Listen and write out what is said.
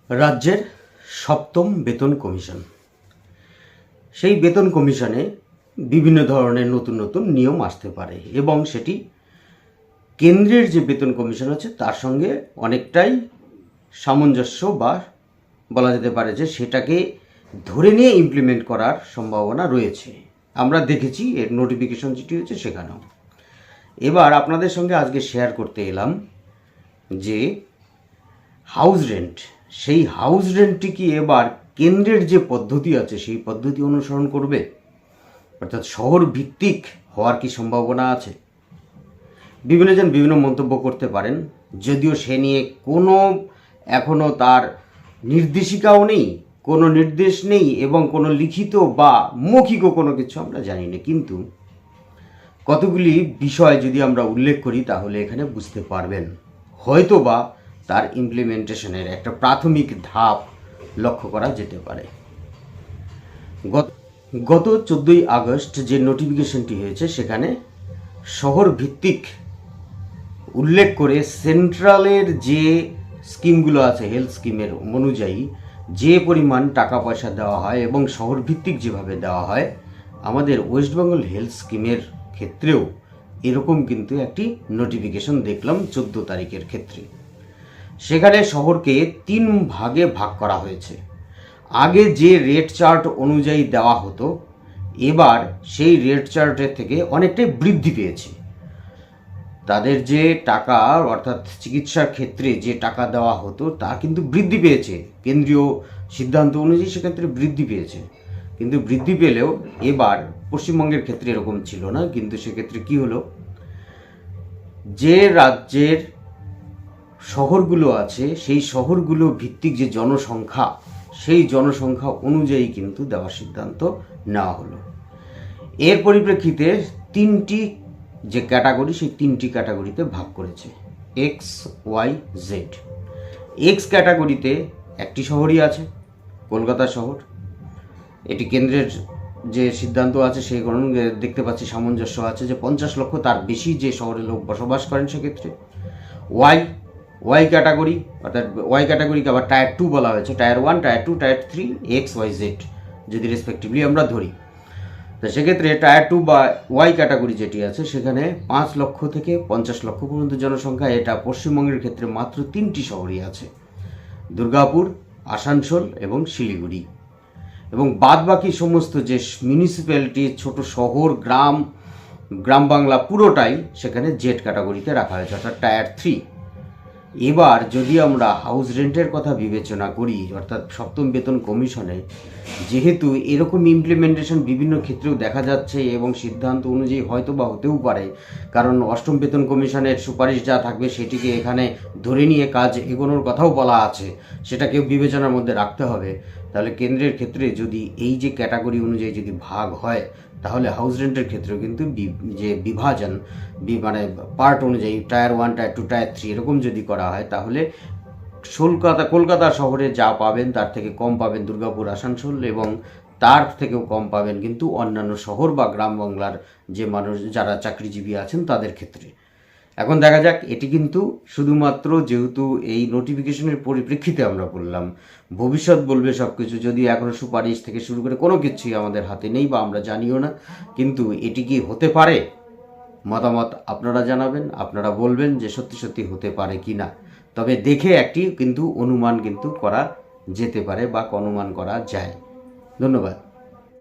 রাজ্যের সপ্তম বেতন কমিশন। সেই বেতন কমিশনে বিভিন্ন ধরনের নতুন নতুন নিয়ম আসতে পারে এবং সেটি কেন্দ্রের যে বেতন কমিশন আছে তার সঙ্গে অনেকটাই সামঞ্জস্য বা বলা যেতে পারে যে সেটাকে ধরে নিয়ে ইমপ্লিমেন্ট করার সম্ভাবনা রয়েছে। আমরা দেখেছি এর নোটিফিকেশন যেটি হচ্ছে সেখানেও। এবার আপনাদের সঙ্গে আজকে শেয়ার করতে এলাম যে হাউস রেন্ট, সেই হাউস রেন্টটি কি এবার কেন্দ্রের যে পদ্ধতি আছে সেই পদ্ধতি অনুসরণ করবে, অর্থাৎ শহর ভিত্তিক হওয়ার কি সম্ভাবনা আছে? বিভিন্নজন বিভিন্ন মন্তব্য করতে পারেন, যদিও সে নিয়ে কোনো এখনও তার নির্দেশিকাও নেই, কোনো নির্দেশ নেই এবং কোনো লিখিত বা মৌখিকও কোনো কিছু আমরা জানি না। কিন্তু কতগুলি বিষয় যদি আমরা উল্লেখ করি তাহলে এখানে বুঝতে পারবেন, হয়তো বা তার ইমপ্লিমেন্টেশনের একটা প্রাথমিক ধাপ লক্ষ্য করা যেতে পারে। গত 14ই আগস্ট যে নোটিফিকেশনটি হয়েছে সেখানে শহর ভিত্তিক উল্লেখ করে সেন্ট্রালের যে স্কিমগুলো আছে হেলথ স্কিমের অনুযায়ী যে পরিমাণ টাকা পয়সা দেওয়া হয় এবং শহর ভিত্তিক যেভাবে দেওয়া হয়, আমাদের ওয়েস্ট বেঙ্গল হেলথ স্কিমের ক্ষেত্রেও এরকম কিন্তু একটি নোটিফিকেশন দেখলাম 14 তারিখের ক্ষেত্রে। সেখানে শহরকে 3 ভাগে ভাগ করা হয়েছে। আগে যে রেট চার্ট অনুযায়ী দেওয়া হতো, এবার সেই রেট চার্টের থেকে অনেকটাই বৃদ্ধি পেয়েছে। তাদের যে টাকা অর্থাৎ চিকিৎসার ক্ষেত্রে যে টাকা দেওয়া হতো তা কিন্তু বৃদ্ধি পেয়েছে, কেন্দ্রীয় সিদ্ধান্ত অনুযায়ী সেক্ষেত্রে বৃদ্ধি পেয়েছে। কিন্তু বৃদ্ধি পেলেও এবার পশ্চিমবঙ্গের ক্ষেত্রে এরকম ছিল না। কিন্তু সেক্ষেত্রে কি হলো, যে রাজ্যের শহরগুলো আছে সেই শহরগুলো ভিত্তিক যে জনসংখ্যা, সেই জনসংখ্যা অনুযায়ী কিন্তু দেওয়ার সিদ্ধান্ত নেওয়া হলো। এর পরিপ্রেক্ষিতে 3টি যে ক্যাটাগরি, সেই 3টি ক্যাটাগরিতে ভাগ করেছে, এক্স, ওয়াই, জেড। এক্স ক্যাটাগরিতে একটি শহরই আছে, কলকাতা শহর। এটি কেন্দ্রের যে সিদ্ধান্ত আছে সেই কারণে দেখতে পাচ্ছি সামঞ্জস্য আছে যে 50 লক্ষ তার বেশি যে শহরে লোক বসবাস করেন সেক্ষেত্রে। ওয়াই ক্যাটাগরি, অর্থাৎ ওয়াই ক্যাটাগরিকে আবার টায়ার 2 বলা হয়েছে, tier 1, tier 2, tier 3, X, Y, Z যদি রেসপেক্টিভলি আমরা ধরি। তো সেক্ষেত্রে টায়ার 2 বা ওয়াই ক্যাটাগরি যেটি আছে সেখানে 5 লক্ষ থেকে 50 লক্ষ পর্যন্ত জনসংখ্যা। এটা পশ্চিমবঙ্গের ক্ষেত্রে মাত্র 3টি শহরই আছে, দুর্গাপুর, আসানসোল এবং শিলিগুড়ি। এবং বাদ বাকি সমস্ত যে মিউনিসিপ্যালিটি, ছোট শহর, গ্রাম বাংলা পুরোটাই সেখানে জেড ক্যাটাগরিতে রাখা হয়েছে, অর্থাৎ টায়ার 3। এবার যদি আমরা হাউস রেন্টের কথা বিবেচনা করি, অর্থাৎ সপ্তম বেতন কমিশনে যেহেতু এরকম ইমপ্লিমেন্টেশন বিভিন্ন ক্ষেত্রেও দেখা যাচ্ছে এবং সিদ্ধান্ত অনুযায়ী হয়তো বা হতেও পারে, কারণ অষ্টম বেতন কমিশনের সুপারিশ যা থাকবে সেটিকে এখানে ধরে নিয়ে কাজ এগোনোর কথাও বলা আছে, সেটাকেও বিবেচনার মধ্যে রাখতে হবে। তাহলে কেন্দ্রের ক্ষেত্রে যদি এই যে ক্যাটাগরি অনুযায়ী যদি ভাগ হয়, তাহলে হাউস রেন্টের ক্ষেত্রেও কিন্তু যে বিভাজন মানে পার্ট অনুযায়ী টায়ার 1, টায়ার 2, টায়ার 3 এরকম যদি করা হয়, তাহলে কলকাতা শহরে যা পাবেন তার থেকে কম পাবেন দুর্গাপুর, আসানসোল, এবং তার থেকেও কম পাবেন কিন্তু অন্যান্য শহর বা গ্রাম বাংলার যে মানুষ যারা চাকরিজীবী আছেন তাদের ক্ষেত্রে। এখন দেখা যাক, এটি কিন্তু শুধুমাত্র যেহেতু এই নোটিফিকেশনের পরিপ্রেক্ষিতে আমরা বললাম, ভবিষ্যৎ বলবে সব কিছু। যদি এখনও সুপারিশ থেকে শুরু করে কোনো কিছুই আমাদের হাতে নেই বা আমরা জানিও না, কিন্তু এটি কি হতে পারে? মতামত আপনারা জানাবেন, আপনারা বলবেন যে সত্যি সত্যি হতে পারে কি না। তবে দেখে একটি কিন্তু অনুমান কিন্তু করা যেতে পারে বা অনুমান করা যায়। ধন্যবাদ।